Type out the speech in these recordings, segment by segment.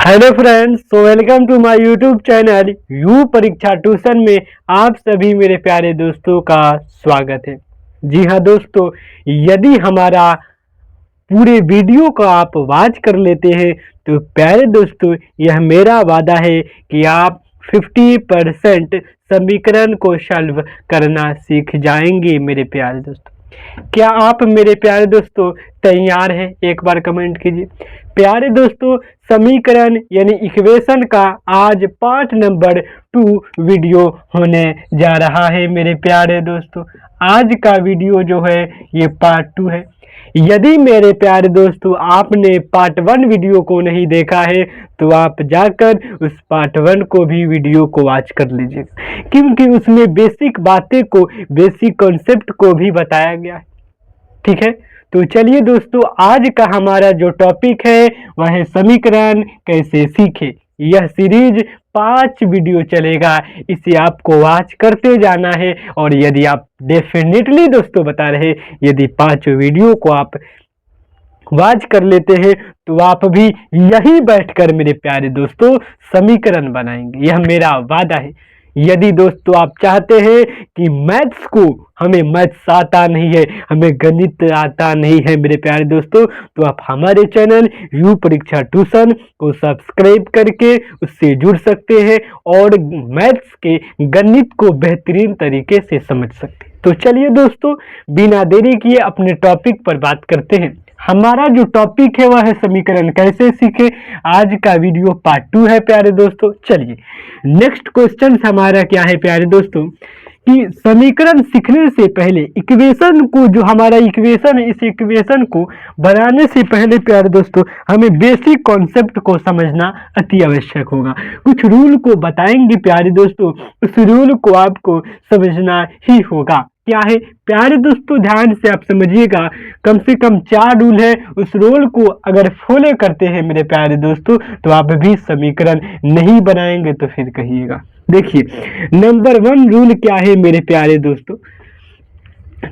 Hello friends, so welcome to my YouTube channel U परीक्षा tuition में आप सभी मेरे प्यारे दोस्तों का स्वागत है। जी हाँ दोस्तों, यदि हमारा पूरे वीडियो को आप वॉच कर लेते हैं तो प्यारे दोस्तों यह मेरा वादा है कि आप 50% समीकरण को सॉल्व करना सीख जाएंगे मेरे प्यारे दोस्तों। क्या आप मेरे प्यारे दोस्तों तैयार हैं? एक बार कमेंट कीजिए। प्यारे दोस्तों, समीकरण यानी इक्वेशन का आज पार्ट नंबर 2 वीडियो होने जा रहा है मेरे प्यारे दोस्तों। आज का वीडियो जो है ये पार्ट 2 है। यदि मेरे प्यारे दोस्तों आपने पार्ट 1 वीडियो को नहीं देखा है तो आप जाकर उस पार्ट 1 को भी वीडियो को वॉच कर लीजिएगा, क्योंकि उसमें बेसिक बातें को, बेसिक कॉन्सेप्ट को भी बताया गया है। ठीक है, तो चलिए दोस्तों, आज का हमारा जो टॉपिक है वह है समीकरण कैसे सीखे। यह सीरीज 5 वीडियो चलेगा, इसे आपको वॉच करते जाना है। और यदि आप डेफिनेटली दोस्तों बता रहे, यदि 5 वीडियो को आप वॉच कर लेते हैं तो आप भी यहीं बैठकर मेरे प्यारे दोस्तों समीकरण बनाएंगे, यह मेरा वादा है। यदि दोस्तों आप चाहते हैं कि मैथ्स को, हमें मैथ्स आता नहीं है, हमें गणित आता नहीं है मेरे प्यारे दोस्तों, तो आप हमारे चैनल यू परीक्षा ट्यूशन को सब्सक्राइब करके उससे जुड़ सकते हैं और मैथ्स के गणित को बेहतरीन तरीके से समझ सकते हैं। तो चलिए दोस्तों, बिना देरी किए अपने टॉपिक पर बात करते हैं। हमारा जो टॉपिक है वह है समीकरण कैसे सीखे। आज का वीडियो पार्ट 2 है प्यारे दोस्तों। चलिए, नेक्स्ट क्वेश्चन हमारा क्या है प्यारे दोस्तों कि समीकरण सीखने से पहले इक्वेशन को, जो हमारा इक्वेशन है, इस इक्वेशन को बनाने से पहले प्यारे दोस्तों हमें बेसिक कॉन्सेप्ट को समझना अति आवश्यक होगा। कुछ रूल को बताएंगे प्यारे दोस्तों, उस रूल को आपको समझना ही होगा। क्या है प्यारे दोस्तों, ध्यान से आप समझिएगा। कम से कम 4 रूल है, उस रूल को अगर फॉलो करते हैं मेरे प्यारे दोस्तों तो आप भी समीकरण नहीं बनाएंगे तो फिर कहिएगा। देखिए, नंबर 1 रूल क्या है मेरे प्यारे दोस्तों।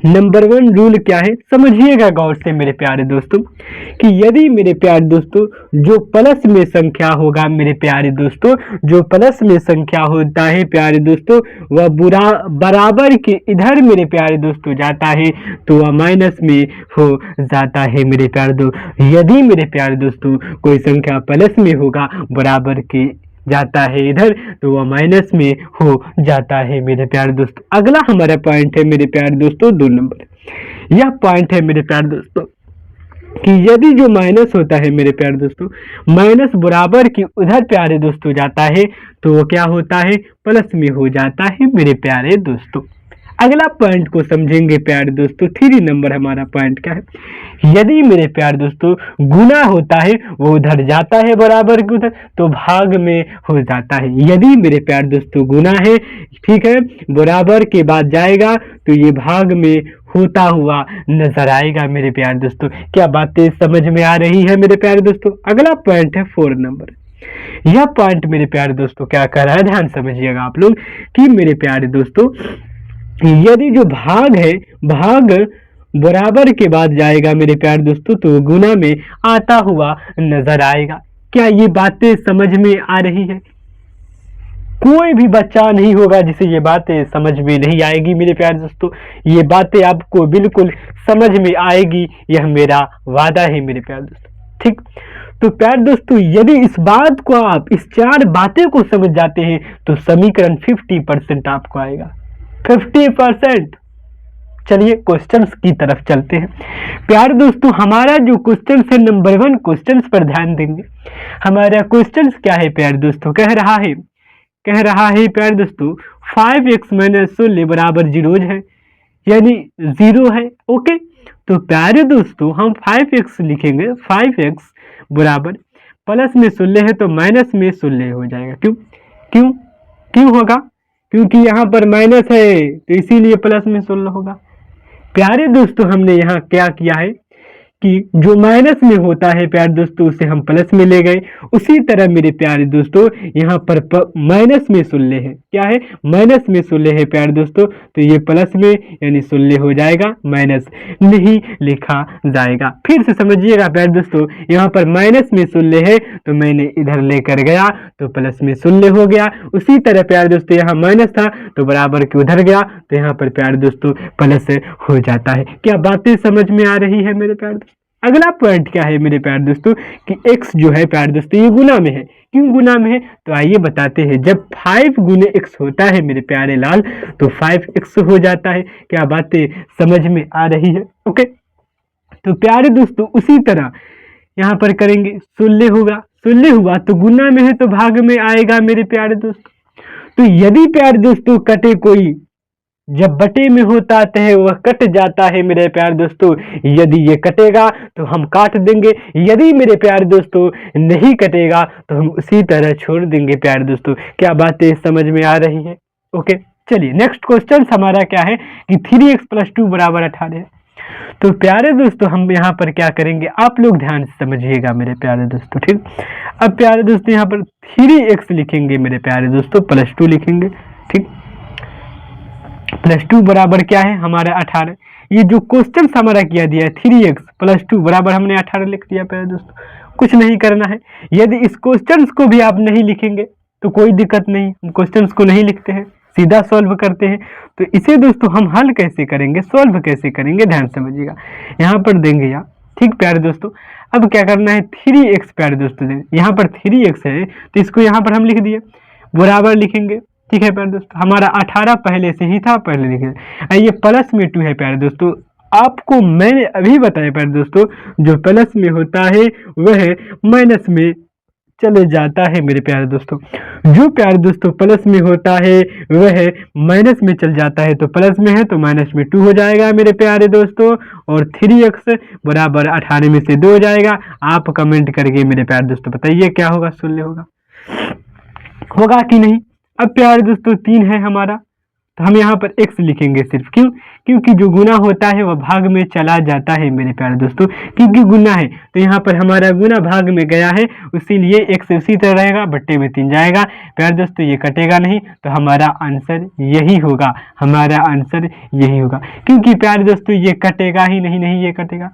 नंबर 1 रूल क्या है, समझिएगा गौर से मेरे प्यारे दोस्तों, कि यदि मेरे प्यारे दोस्तों जो प्लस में संख्या होगा मेरे प्यारे दोस्तों, जो प्लस में संख्या होता है प्यारे दोस्तों, वह बराबर के इधर मेरे प्यारे दोस्तों जाता है तो वह माइनस में हो जाता है मेरे प्यारे दोस्तों। यदि मेरे प्यारे दोस्तों कोई संख्या प्लस में होगा, बराबर के जाता है इधर, तो वह माइनस में हो जाता है मेरे प्यारे दोस्तों। अगला हमारा पॉइंट है मेरे प्यारे दोस्तों 2 नंबर। यह पॉइंट है मेरे प्यारे दोस्तों कि यदि जो माइनस होता है मेरे प्यारे दोस्तों, माइनस बराबर की उधर प्यारे दोस्तों जाता है तो वो क्या होता है, प्लस में हो जाता है मेरे प्यारे दोस्तों। अगला पॉइंट को समझेंगे प्यारे दोस्तों। 3 नंबर हमारा पॉइंट क्या है, यदि मेरे प्यारे दोस्तों गुना होता है, वो उधर जाता है बराबर के उधर, तो भाग में हो जाता है। यदि मेरे प्यारे दोस्तों गुना है, ठीक है, बराबर के बाद जाएगा तो ये भाग में होता हुआ नजर आएगा मेरे प्यारे दोस्तों। क्या बातें समझ में आ रही है मेरे प्यारे दोस्तों। अगला पॉइंट है 4 नंबर। यह पॉइंट मेरे प्यारे दोस्तों क्या कर रहा है, ध्यान समझिएगा आप लोग कि मेरे प्यारे दोस्तों यदि जो भाग है, भाग बराबर के बाद जाएगा मेरे प्यारे दोस्तों तो गुना में आता हुआ नजर आएगा। क्या ये बातें समझ में आ रही है? कोई भी बच्चा नहीं होगा जिसे ये बातें समझ में नहीं आएगी मेरे प्यारे दोस्तों। ये बातें आपको बिल्कुल समझ में आएगी, यह मेरा वादा है मेरे प्यारे दोस्तों। ठीक, तो प्यारे दोस्तों यदि इस बात को आप, इस 4 बातें को समझ जाते हैं तो समीकरण 50% आपको आएगा। 50%। चलिए क्वेश्चंस की तरफ चलते हैं प्यारे दोस्तों। हमारा जो क्वेश्चन है नंबर 1 क्वेश्चंस पर ध्यान देंगे। हमारा क्वेश्चंस क्या है प्यारे दोस्तों, कह रहा है प्यारे दोस्तों 5x - 16 बराबर 0 है, यानी 0 है। ओके, तो प्यारे दोस्तों हम 5x लिखेंगे। 5x बराबर प्लस में 16 है तो माइनस में 16 हो जाएगा। क्यों क्यों क्यों होगा, क्योंकि यहाँ पर माइनस है तो इसीलिए प्लस में 16 होगा। प्यारे दोस्तों हमने यहाँ क्या किया है कि जो माइनस में होता है प्यारे दोस्तों उसे हम प्लस में ले गए, उसी तरह मेरे प्यारे दोस्तों यहाँ पर माइनस में 16 है। क्या है? माइनस में 16 है प्यारे दोस्तों, तो ये प्लस में यानी 16 हो जाएगा, माइनस नहीं लिखा जाएगा। फिर से समझिएगा प्यारे दोस्तों, यहाँ पर माइनस में 16 है तो मैंने इधर लेकर गया तो प्लस में 16 हो गया। उसी तरह प्यारे दोस्तों यहाँ माइनस था तो बराबर के उधर गया तो यहाँ पर प्यारे दोस्तों प्लस हो जाता है। क्या बातें समझ में आ रही है मेरे प्यारे दोस्तों? अगला पॉइंट क्या है मेरे प्यारे दोस्तों कि x जो है प्यारे दोस्तों ये गुना में है। क्यों गुना में है? तो आइए बताते हैं। जब 5 गुने x होता है मेरे प्यारे लाल तो 5x हो जाता है। क्या बातें समझ में आ रही है? ओके, तो प्यारे दोस्तों उसी तरह यहाँ पर करेंगे, 16 होगा, 16 हुआ तो गुना में है तो भाग में आएगा मेरे प्यारे दोस्तों। तो यदि प्यारे दोस्तों कटे कोई, जब बटे में होता है वह कट जाता है मेरे प्यारे दोस्तों। यदि ये कटेगा तो हम काट देंगे, यदि मेरे प्यारे दोस्तों नहीं कटेगा तो हम उसी तरह छोड़ देंगे प्यारे दोस्तों। क्या बातें समझ में आ रही है? ओके, चलिए नेक्स्ट क्वेश्चन हमारा क्या है कि 3x + 2 = 18 है। तो प्यारे दोस्तों हम यहाँ पर क्या करेंगे, आप लोग ध्यान से समझिएगा मेरे प्यारे दोस्तों, ठीक। अब प्यारे दोस्तों यहाँ पर 3x लिखेंगे मेरे प्यारे दोस्तों, +2 लिखेंगे, ठीक। +2 बराबर क्या है हमारा 18। ये जो क्वेश्चन हमारा किया दिया है 3x + 2 बराबर हमने 18 लिख दिया प्यारे दोस्तों। कुछ नहीं करना है। यदि इस क्वेश्चन को भी आप नहीं लिखेंगे तो कोई दिक्कत नहीं, हम क्वेश्चन को नहीं लिखते हैं, सीधा सॉल्व करते हैं। तो इसे दोस्तों हम हल कैसे करेंगे, सॉल्व कैसे करेंगे, ध्यान समझिएगा। यहाँ पर देंगे या, ठीक प्यारे दोस्तों। अब क्या करना है, 3x प्यारे दोस्तों, यहाँ पर 3x है तो इसको यहाँ पर हम लिख दिए, बराबर लिखेंगे, ठीक है प्यारे दोस्तों। हमारा 18 पहले से ही था, पहले लिखे। ये प्लस में 2 है प्यारे दोस्तों। आपको मैंने अभी बताया प्यारे दोस्तों, जो प्लस में होता है वह माइनस में चले जाता है मेरे प्यारे दोस्तों। जो प्यारे दोस्तों प्लस में होता है वह माइनस में चल जाता है, तो प्लस में है तो माइनस में 2 हो जाएगा मेरे प्यारे दोस्तों। और 3x बराबर 18 में से 2 हो जाएगा। आप कमेंट करके मेरे प्यारे दोस्तों बताइए क्या होगा, 16 होगा कि नहीं। अब प्यारे दोस्तों 3 है हमारा, तो हम यहाँ पर x लिखेंगे सिर्फ, क्यों? क्योंकि जो गुना होता है वह भाग में चला जाता है मेरे प्यारे दोस्तों, क्योंकि गुना है तो यहाँ पर हमारा गुना भाग में गया है, इसीलिए x उसी तरह रहेगा, बट्टे में 3 जाएगा प्यारे दोस्तों, ये कटेगा नहीं, तो हमारा आंसर यही होगा, हमारा आंसर यही होगा। क्योंकि प्यारे दोस्तों ये कटेगा ही नहीं, नहीं ये कटेगा,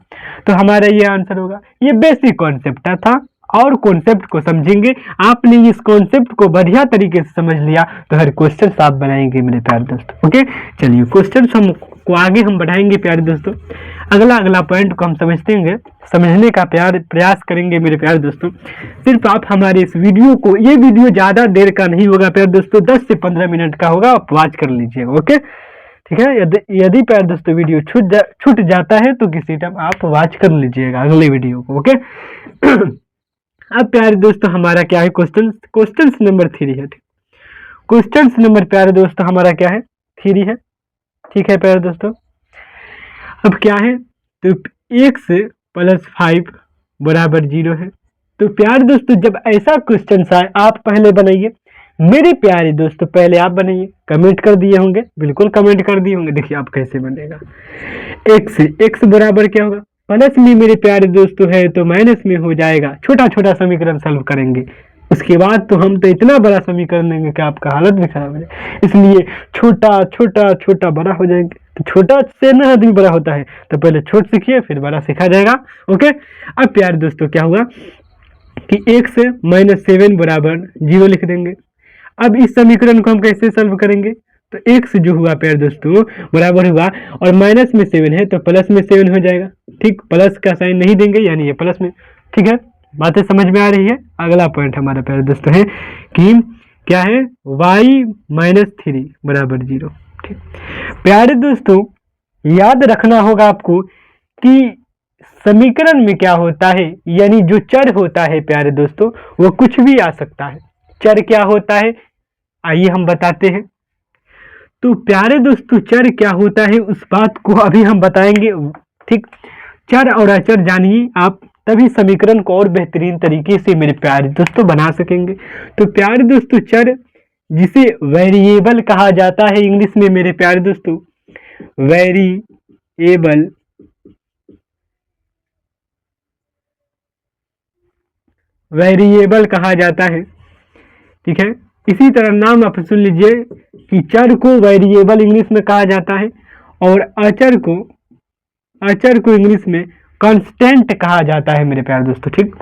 तो हमारा ये आंसर होगा। ये बेसिक कॉन्सेप्ट था, और कॉन्सेप्ट को समझेंगे। आपने इस कॉन्सेप्ट को बढ़िया तरीके से समझ लिया तो हर क्वेश्चन आप बनाएंगे मेरे प्यारे दोस्तों। ओके, चलिए क्वेश्चन को आगे हम बढ़ाएंगे प्यारे दोस्तों। अगला पॉइंट को हम समझने का प्रयास करेंगे मेरे प्यारे दोस्तों। सिर्फ आप हमारे इस वीडियो को, ये वीडियो ज़्यादा देर का नहीं होगा प्यारे दोस्तों, 10 से 15 मिनट का होगा, आप वॉच कर लीजिएगा। ओके, ठीक है। यदि प्यारे दोस्तों वीडियो छूट जाता है तो किसी टाइम आप वॉच कर लीजिएगा अगले वीडियो को। ओके अब प्यारे दोस्तों हमारा क्या है, क्वेश्चन नंबर 3 है। क्वेश्चन नंबर प्यारे दोस्तों हमारा क्या है, 3 है, ठीक है प्यारे दोस्तों। अब क्या है, तो x + 5 = 0 है। तो प्यारे दोस्तों जब ऐसा क्वेश्चन आए आप पहले बनाइए मेरे प्यारे दोस्तों, पहले आप बनाइए। कमेंट कर दिए होंगे, बिल्कुल कमेंट कर दिए होंगे। देखिए आप कैसे बनेगा, x बराबर क्या होगा, प्लस में मेरे प्यारे दोस्तों है तो माइनस में हो जाएगा। छोटा छोटा समीकरण सॉल्व करेंगे, उसके बाद तो हम तो इतना बड़ा समीकरण देंगे कि आपका हालत भी खराब है। इसलिए छोटा छोटा छोटा बड़ा हो जाएंगे। तो छोटा से ना आदमी बड़ा होता है, तो पहले छोट सीखिए फिर बड़ा सीखा जाएगा। ओके, अब प्यारे दोस्तों क्या हुआ कि x - 7 = 0 लिख देंगे। अब इस समीकरण को हम कैसे सॉल्व करेंगे, तो x जो हुआ प्यारे दोस्तों बराबर हुआ, और माइनस में 7 है तो प्लस में 7 हो जाएगा। ठीक, प्लस का साइन नहीं देंगे यानी ये प्लस में। ठीक है, बातें समझ में आ रही है। अगला पॉइंट हमारा प्यारे दोस्तों है कि क्या है, y - 3 = 0। ठीक, प्यारे दोस्तों याद रखना होगा आपको कि समीकरण में क्या होता है, यानी जो चर होता है प्यारे दोस्तों वो कुछ भी आ सकता है। चर क्या होता है आइए हम बताते हैं। तो प्यारे दोस्तों चर क्या होता है उस बात को अभी हम बताएंगे। ठीक, चर और अचर जानिए आप, तभी समीकरण को और बेहतरीन तरीके से मेरे प्यारे दोस्तों बना सकेंगे। तो प्यारे दोस्तों चर जिसे वेरिएबल कहा जाता है इंग्लिश में मेरे प्यारे दोस्तों, वेरिएबल वेरिएबल कहा जाता है। ठीक है, इसी तरह नाम आप सुन लीजिए कि चर को वेरिएबल इंग्लिश में कहा जाता है और अचर को इंग्लिश में कांस्टेंट कहा जाता है मेरे प्यारे दोस्तों। ठीक,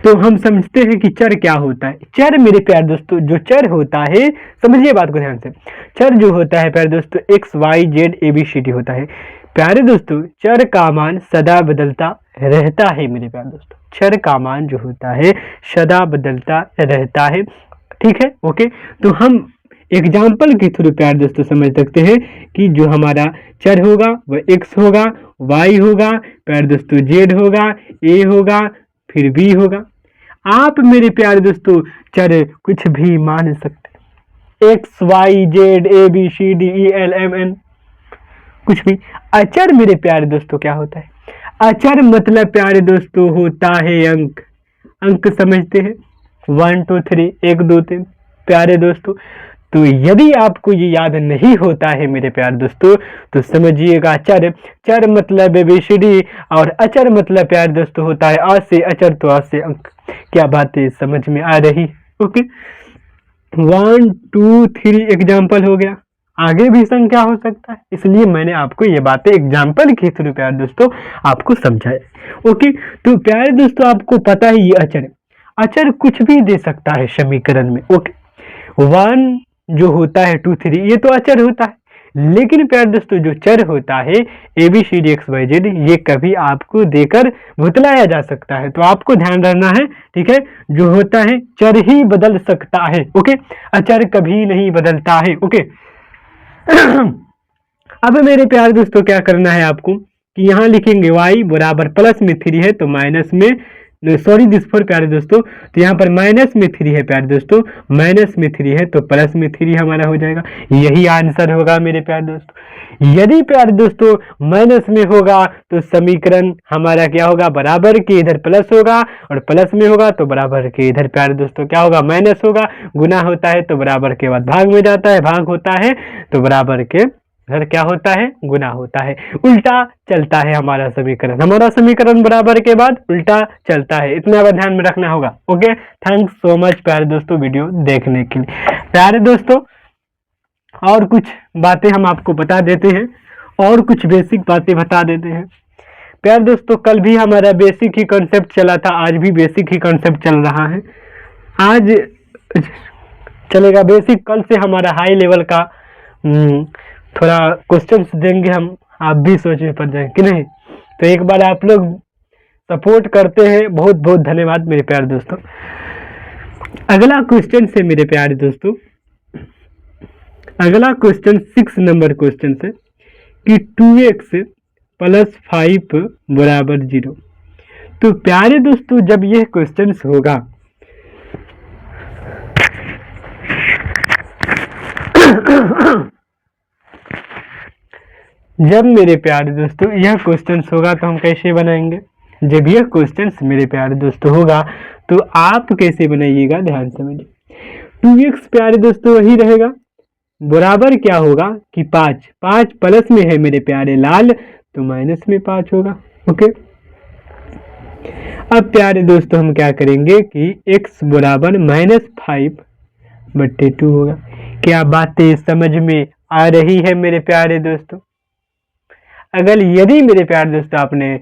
तो हम समझते हैं कि चर क्या होता है। चर मेरे प्यारे दोस्तों, जो चर होता है, समझिए बात को ध्यान से, चर जो होता है प्यारे दोस्तों X Y Z A B C D होता है। प्यारे दोस्तों चर का मान सदा बदलता रहता है मेरे प्यारे दोस्तों, चर का मान जो होता है सदा बदलता रहता है। ठीक है, ओके, तो हम एग्जाम्पल के थ्रू प्यारे दोस्तों समझ सकते हैं कि जो हमारा चर होगा वह एक्स होगा, वाई होगा, प्यारे दोस्तों जेड होगा, ए होगा, फिर बी होगा। आप मेरे प्यारे दोस्तों चर कुछ भी मान सकते, X Y Z A B C D E L M N, कुछ भी। अचर मेरे प्यारे दोस्तों क्या होता है? अचर मतलब प्यारे दोस्तों होता है अंक। अंक समझते हैं 1 2 3 1 2 3 प्यारे दोस्तों। तो यदि आपको ये याद नहीं होता है मेरे प्यारे दोस्तों तो समझिएगा चर, चर मतलब एबीसीडी और अचर मतलब प्यारे दोस्तों होता है आ से अचर, तो आ से अंक। क्या बातें समझ में आ रही? ओके, 1 2 3 एग्जाम्पल हो गया, आगे भी संख्या हो सकता है, इसलिए मैंने आपको ये बातें एग्जाम्पल के थ्रू प्यारे दोस्तों आपको समझाया। ओके, तो प्यारे दोस्तों आपको पता है ये अचर, अचर कुछ भी दे सकता है समीकरण में। ओके, 1 जो होता है 2 3 ये तो अचर होता है, लेकिन प्यारे दोस्तों जो चर होता है A B C D X Y Z ये कभी आपको देकर भुतलाया जा सकता है, तो आपको ध्यान रखना है। ठीक है, जो होता है चर ही बदल सकता है। ओके, अचर कभी नहीं बदलता है। ओके, अब मेरे प्यारे दोस्तों क्या करना है आपको कि यहाँ लिखेंगे y बराबर प्लस में 3 है तो माइनस में, सॉरी दिस फोर प्यारे दोस्तों, तो यहाँ पर माइनस में 3 है प्यारे दोस्तों, माइनस में 3 है तो प्लस में 3 हमारा हो जाएगा। यही आंसर होगा मेरे प्यारे दोस्तों। यदि प्यारे दोस्तों माइनस में होगा तो समीकरण हमारा क्या होगा, बराबर के इधर प्लस होगा, और प्लस में होगा तो बराबर के इधर प्यारे दोस्तों क्या होगा, माइनस होगा। गुना होता है तो बराबर के बाद भाग में जाता है, भाग होता है तो बराबर के इधर क्या होता है, गुना होता है। उल्टा चलता है हमारा समीकरण, हमारा समीकरण बराबर के बाद उल्टा चलता है, इतना ध्यान में रखना होगा। ओके, थैंक्स सो मच प्यारे दोस्तों वीडियो देखने के लिए। प्यारे दोस्तों और कुछ बातें हम आपको बता देते हैं, और कुछ बेसिक बातें बता देते हैं। प्यारे दोस्तों कल भी हमारा बेसिक ही कॉन्सेप्ट चला था, आज भी बेसिक ही कॉन्सेप्ट चल रहा है, आज चलेगा बेसिक, कल से हमारा हाई लेवल का थोड़ा क्वेश्चंस देंगे हम, आप भी सोच में पड़ जाएंगे कि नहीं। तो एक बार आप लोग सपोर्ट करते हैं, बहुत बहुत धन्यवाद मेरे प्यारे दोस्तों। अगला क्वेश्चन से मेरे प्यारे दोस्तों, अगला क्वेश्चन 6 नंबर क्वेश्चन से कि 2x + 5 = 0। तो प्यारे दोस्तों जब यह क्वेश्चन होगा जब मेरे प्यारे दोस्तों यह क्वेश्चन होगा तो हम कैसे बनाएंगे, जब यह क्वेश्चन मेरे प्यारे दोस्तों होगा तो आप कैसे बनाइएगा, ध्यान समझिए। 2x प्यारे दोस्तों वही रहेगा, बराबर क्या होगा कि 5, 5 प्लस में है मेरे प्यारे लाल तो माइनस में 5 होगा। ओके, अब प्यारे दोस्तों हम क्या करेंगे कि x बराबर -5/2 होगा। क्या बातें समझ में आ रही है मेरे प्यारे दोस्तों? अगर यदि मेरे प्यारे दोस्तों आपने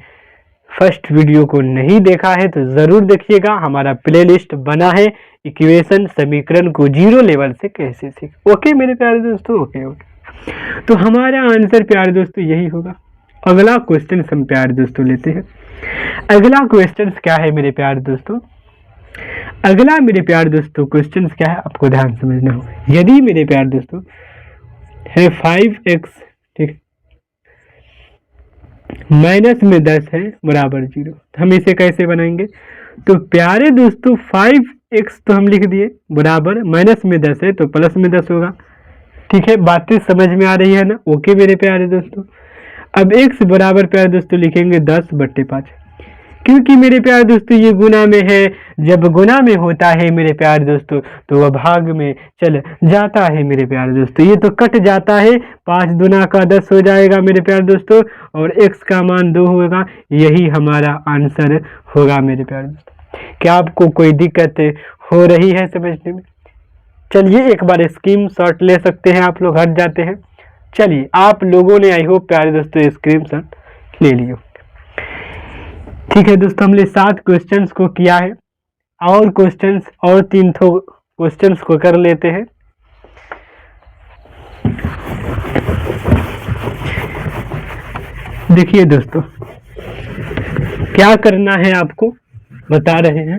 फर्स्ट वीडियो को नहीं देखा है तो ज़रूर देखिएगा, हमारा प्लेलिस्ट बना है इक्वेशन समीकरण को जीरो लेवल से कैसे सीख। ओके मेरे प्यारे दोस्तों, ओके ओके, तो हमारा आंसर प्यारे दोस्तों यही होगा। अगला क्वेश्चन हम प्यारे दोस्तों लेते हैं। अगला क्वेश्चन क्या है मेरे प्यारे दोस्तों, अगला मेरे प्यारे दोस्तों क्वेश्चन क्या है आपको ध्यान समझना होगा। यदि मेरे प्यारे दोस्तों है 5x, ठीक, माइनस में 10 है बराबर 0, हम इसे कैसे बनाएंगे? तो प्यारे दोस्तों 5x तो हम लिख दिए बराबर माइनस में 10 है तो प्लस में 10 होगा। ठीक है, बातें समझ में आ रही है ना? ओके मेरे प्यारे दोस्तों, अब x बराबर प्यारे दोस्तों लिखेंगे 10/5, क्योंकि मेरे प्यारे दोस्तों ये गुना में है, जब गुना में होता है मेरे प्यारे दोस्तों तो वह भाग में चल जाता है मेरे प्यारे दोस्तों, ये तो कट जाता है, 5 दूना का 10 हो जाएगा मेरे प्यारे दोस्तों, और x का मान 2 होगा। यही हमारा आंसर होगा मेरे प्यारे दोस्तों। क्या आपको कोई दिक्कत हो रही है समझने में? चलिए एक बार स्क्रीन शॉट ले सकते हैं आप लोग, हट जाते हैं। चलिए आप लोगों ने आई होप प्यारे दोस्तों स्क्रीन शॉट ले लियो। ठीक है दोस्तों, हमने 7 क्वेश्चंस को किया है और क्वेश्चंस और 3 क्वेश्चंस को कर लेते हैं। देखिए दोस्तों क्या करना है आपको बता रहे हैं।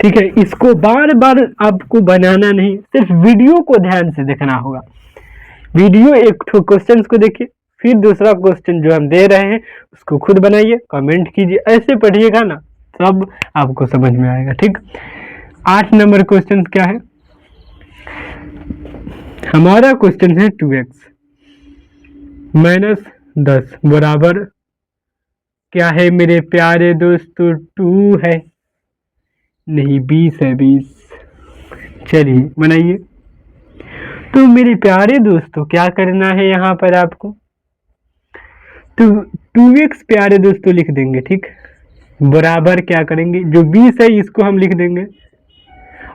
ठीक है, इसको बार बार आपको बनाना नहीं, सिर्फ वीडियो को ध्यान से देखना होगा। वीडियो एक क्वेश्चन को देखिए, फिर दूसरा क्वेश्चन जो हम दे रहे हैं उसको खुद बनाइए, कमेंट कीजिए, ऐसे पढ़िएगा ना तब आपको समझ में आएगा। ठीक, 8 नंबर क्वेश्चन क्या है हमारा? क्वेश्चन है 2x - 10 बराबर क्या है मेरे प्यारे दोस्तों? 2 है नहीं 20 है, 20। चलिए बनाइए। तो मेरे प्यारे दोस्तों क्या करना है यहाँ पर आपको? तो 2x प्यारे दोस्तों लिख देंगे। ठीक, बराबर क्या करेंगे? जो 20 है इसको हम लिख देंगे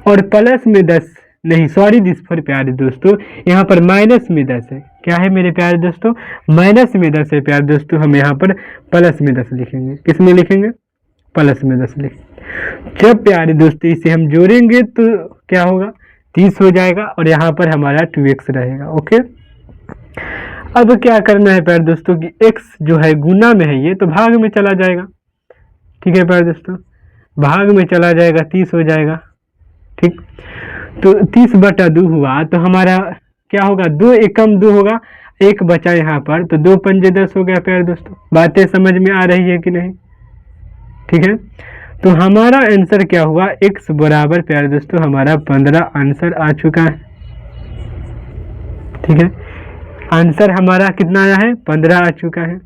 और प्लस में 10 नहीं, सॉरी दिस फॉर प्यारे दोस्तों, यहाँ पर माइनस में 10 है। क्या है मेरे प्यारे दोस्तों? माइनस में 10 है प्यारे दोस्तों, हम यहाँ पर प्लस में 10 लिखेंगे। किस में लिखेंगे? प्लस में 10 लिखेंगे। जब प्यारे दोस्तों इसे हम जोड़ेंगे तो क्या होगा? 30 हो जाएगा और यहाँ पर हमारा 2x रहेगा। ओके, अब क्या करना है प्यारे दोस्तों कि x जो है गुना में है, ये तो भाग में चला जाएगा। ठीक है प्यारे दोस्तों, भाग में चला जाएगा, 30 हो जाएगा। ठीक, तो 30/2 हुआ तो हमारा क्या होगा? 2 एकम 2 होगा, 1 बचा यहाँ पर, तो 2 पंजे 10 हो गया प्यारे दोस्तों। बातें समझ में आ रही है कि नहीं? ठीक है, तो हमारा आंसर क्या हुआ? x बराबर प्यारे दोस्तों हमारा 15 आंसर आ चुका है। ठीक है, आंसर हमारा कितना आया है? 15 आ चुका है।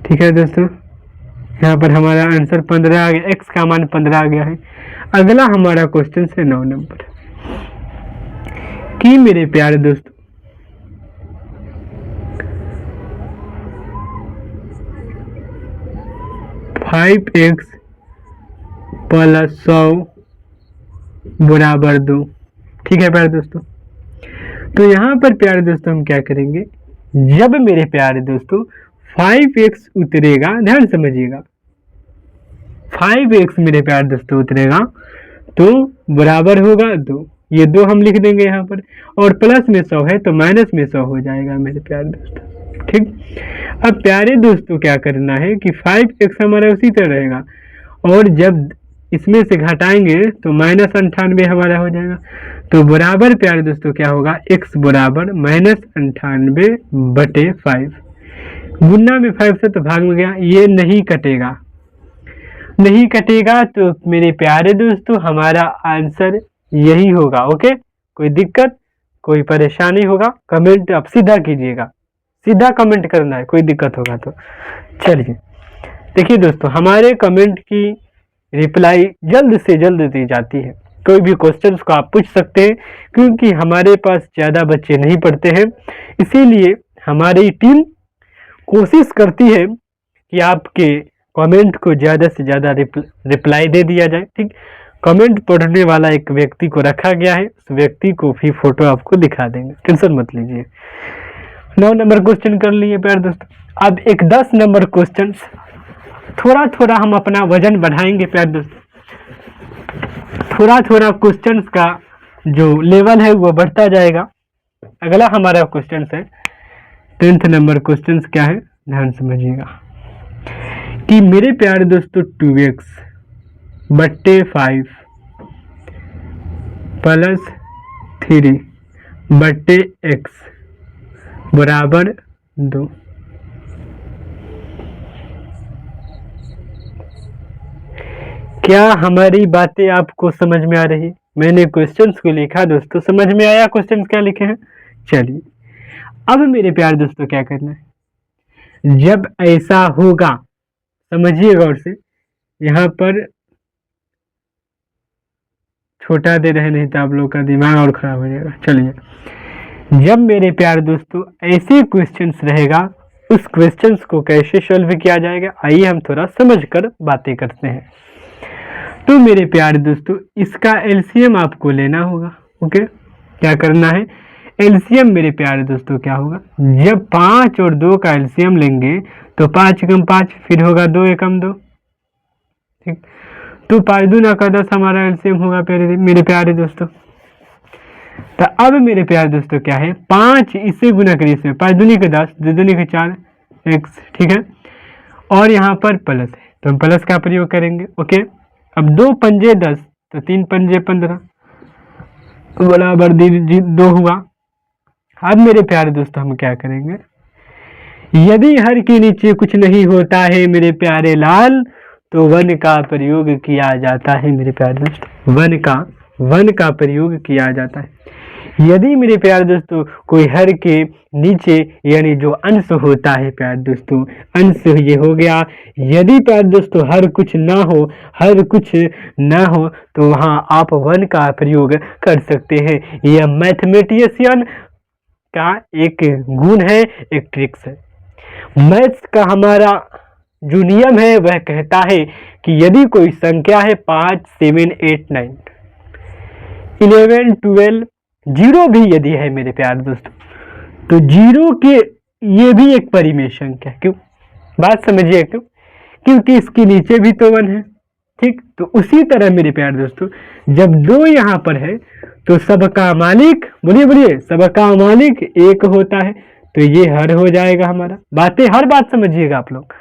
ठीक है दोस्तों, यहाँ पर हमारा आंसर 15 आ गया, x का मान 15 आ गया है। अगला हमारा क्वेश्चन है 9 नंबर कि मेरे प्यारे दोस्तों 5x + 100 बराबर 2। ठीक है प्यारे दोस्तों, तो यहाँ पर प्यारे दोस्तों हम क्या करेंगे? जब मेरे प्यारे दोस्तों 5x उतरेगा, ध्यान समझिएगा, 5x मेरे प्यारे दोस्तों उतरेगा तो बराबर होगा 2। ये 2 हम लिख देंगे यहाँ पर, और प्लस में 100 है तो माइनस में 100 हो जाएगा मेरे प्यारे दोस्तों। ठीक, अब प्यारे दोस्तों क्या करना है कि 5x हमारा उसी तरह रहेगा और जब इसमें से घटाएंगे तो -98 हमारा हो जाएगा। तो बराबर प्यारे दोस्तों क्या होगा? x बराबर -98/5। गुना में 5 से तो भाग में गया, ये नहीं कटेगा, नहीं कटेगा तो मेरे प्यारे दोस्तों हमारा आंसर यही होगा। ओके, कोई दिक्कत कोई परेशानी होगा कमेंट आप सीधा कीजिएगा, सीधा कमेंट करना है, कोई दिक्कत होगा तो। चलिए देखिए दोस्तों, हमारे कमेंट की रिप्लाई जल्द से जल्द दी जाती है। कोई भी क्वेश्चंस को आप पूछ सकते हैं क्योंकि हमारे पास ज़्यादा बच्चे नहीं पढ़ते हैं, इसीलिए हमारी टीम कोशिश करती है कि आपके कमेंट को ज़्यादा से ज़्यादा रिप्लाई दे दिया जाए। ठीक, कमेंट पढ़ने वाला एक व्यक्ति को रखा गया है, उस व्यक्ति को भी फोटो आपको दिखा देंगे, टेंशन मत लीजिए। 9 नंबर क्वेश्चन कर लिए प्यारे दोस्तों। अब एक 10 नंबर क्वेश्चन, थोड़ा थोड़ा हम अपना वजन बढ़ाएंगे प्यारे दोस्तों, थोड़ा थोड़ा क्वेश्चंस का जो लेवल है वो बढ़ता जाएगा। अगला हमारा क्वेश्चन है 10th नंबर क्वेश्चन क्या है, ध्यान समझिएगा कि मेरे प्यारे दोस्तों 2x/5 + 3/x बराबर 2। क्या हमारी बातें आपको समझ में आ रही? मैंने क्वेश्चंस को लिखा दोस्तों, समझ में आया क्वेश्चंस क्या लिखे हैं? चलिए अब मेरे प्यारे दोस्तों क्या करना है, जब ऐसा होगा समझिए गौर से, यहाँ पर छोटा दे रहे नहीं तो आप लोग का दिमाग और खराब हो जाएगा। चलिए, जब मेरे प्यारे दोस्तों ऐसे क्वेश्चंस रहेगा उस क्वेश्चंस को कैसे सॉल्व किया जाएगा, आइए हम थोड़ा समझकर बातें करते हैं। तो मेरे प्यारे दोस्तों, इसका एलसीएम आपको लेना होगा। ओके, क्या करना है, एलसीएम मेरे प्यारे दोस्तों क्या होगा, जब 5 और 2 का एलसीएम लेंगे तो 5 एकम 5, फिर होगा 2 एकम 2, ठीक। तो 5 दूना का 10 हमारा एलसीएम होगा मेरे प्यारे दोस्तों। तो अब मेरे प्यारे दोस्तों क्या है, 5 इससे गुना करिए, इसमें 5 दूनी के 10, 2 दूनी के 4 एक्स, ठीक है। और यहाँ पर प्लस है तो हम प्लस का प्रयोग करेंगे। ओके, अब 2 पंजे 10 तो 3 पंजे 15 बराबर 2 हुआ। अब मेरे प्यारे दोस्तों हम क्या करेंगे, यदि हर के नीचे कुछ नहीं होता है मेरे प्यारे लाल, तो वन का प्रयोग किया जाता है मेरे प्यारे दोस्तों, वन का प्रयोग किया जाता है। यदि मेरे प्यारे दोस्तों कोई हर के नीचे यानी जो अंश होता है प्यारे दोस्तों, अंश ये हो गया, यदि प्यारे दोस्तों हर कुछ ना हो तो वहाँ आप वन का प्रयोग कर सकते हैं। यह मैथमेटिशियन का एक गुण है, एक ट्रिक्स है। मैथ्स का हमारा जो नियम है वह कहता है कि यदि कोई संख्या है 5, 7, 8, 9, 11, 12, 0 भी यदि है मेरे प्यारे दोस्तों, तो 0 के ये भी एक परिमेय संख्या, क्यों, बात समझिए क्यों, क्योंकि इसके नीचे भी तो 1 है, ठीक। तो उसी तरह मेरे प्यारे दोस्तों जब 2 यहाँ पर है तो सबका मालिक, बोलिए सबका मालिक 1 होता है, तो ये हर हो जाएगा हमारा। हर बात समझिएगा आप लोग,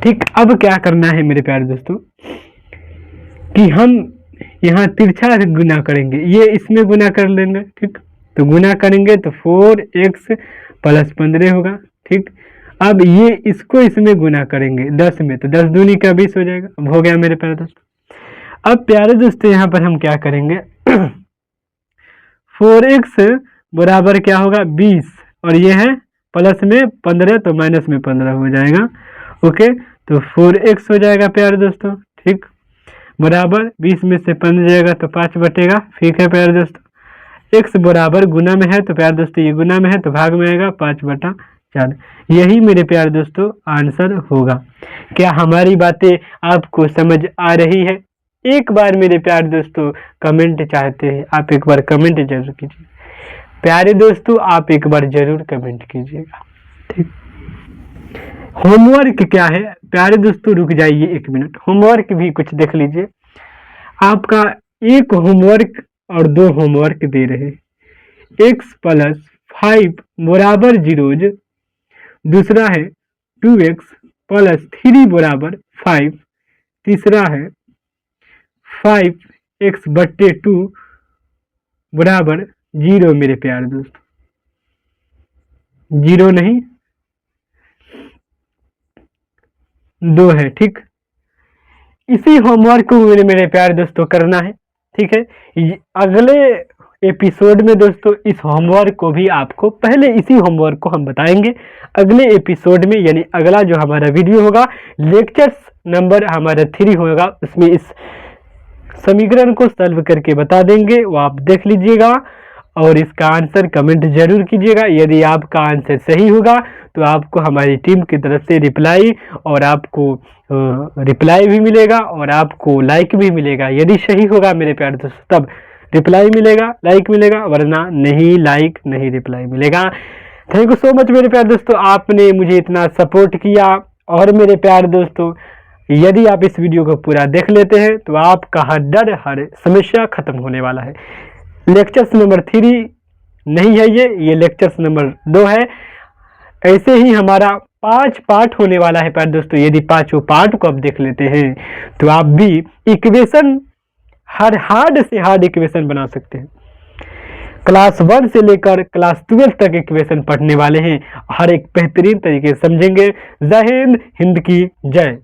ठीक। अब क्या करना है मेरे प्यारे दोस्तों कि हम यहाँ तिरछा गुना करेंगे, ये इसमें गुना कर लेंगे, ठीक। तो गुना करेंगे तो 4x + 15 होगा, ठीक। अब ये इसको इसमें गुना करेंगे 10 में, तो 10 दूनी का 20 हो जाएगा। अब हो गया मेरे प्यारे दोस्तों। अब प्यारे दोस्तों यहाँ पर हम क्या करेंगे 4x बराबर क्या होगा 20, और ये है प्लस में 15 तो माइनस में 15 हो जाएगा। ओके, तो 4x हो जाएगा प्यारे दोस्तों, ठीक, बराबर 20 में से 15 जाएगा तो 5 बटेगा, ठीक है प्यारे दोस्तों। x बराबर गुना में है तो प्यारे दोस्तों ये गुना में है तो भाग में आएगा 5/4। यही मेरे प्यारे दोस्तों आंसर होगा। क्या हमारी बातें आपको समझ आ रही है? एक बार मेरे प्यारे दोस्तों कमेंट चाहते हैं, आप एक बार कमेंट जरूर कीजिए प्यारे दोस्तों, आप एक बार जरूर कमेंट कीजिएगा, ठीक। होमवर्क क्या है प्यारे दोस्तों, रुक जाइए 1 मिनट, होमवर्क भी कुछ देख लीजिए। आपका एक होमवर्क और 2 होमवर्क दे रहे, x + 5 बराबर 0, दूसरा है 2x + 3 बराबर 5, तीसरा है 5x/2 बराबर 0 मेरे प्यारे दोस्तों, 0 नहीं 2 है, ठीक। इसी होमवर्क को मेरे प्यारे दोस्तों करना है, ठीक है। अगले एपिसोड में दोस्तों इस होमवर्क को भी आपको, पहले इसी होमवर्क को हम बताएंगे, अगले एपिसोड में यानी अगला जो हमारा वीडियो होगा, लेक्चर्स नंबर हमारा 3 होगा, उसमें इस समीकरण को सॉल्व करके बता देंगे, वो आप देख लीजिएगा और इसका आंसर कमेंट जरूर कीजिएगा। यदि आपका आंसर सही होगा तो आपको हमारी टीम की तरफ से रिप्लाई, और आपको रिप्लाई भी मिलेगा और आपको लाइक भी मिलेगा। यदि सही होगा मेरे प्यारे दोस्तों तब रिप्लाई मिलेगा, लाइक मिलेगा, वरना नहीं लाइक नहीं रिप्लाई मिलेगा। थैंक यू सो मच मेरे प्यारे दोस्तों, आपने मुझे इतना सपोर्ट किया। और मेरे प्यारे दोस्तों यदि आप इस वीडियो को पूरा देख लेते हैं तो आपका हर डर, हर समस्या खत्म होने वाला है। लेक्चर्स नंबर 3 नहीं है, ये लेक्चर्स नंबर 2 है। ऐसे ही हमारा 5 पार्ट होने वाला है प्यारे दोस्तों। यदि 5 पार्ट को आप देख लेते हैं तो आप भी इक्वेशन, हर हार्ड से हार्ड इक्वेशन बना सकते हैं। क्लास 1 से लेकर क्लास 12 तक इक्वेशन पढ़ने वाले हैं, हर एक बेहतरीन तरीके से समझेंगे। जय हिंद, हिंद की जय।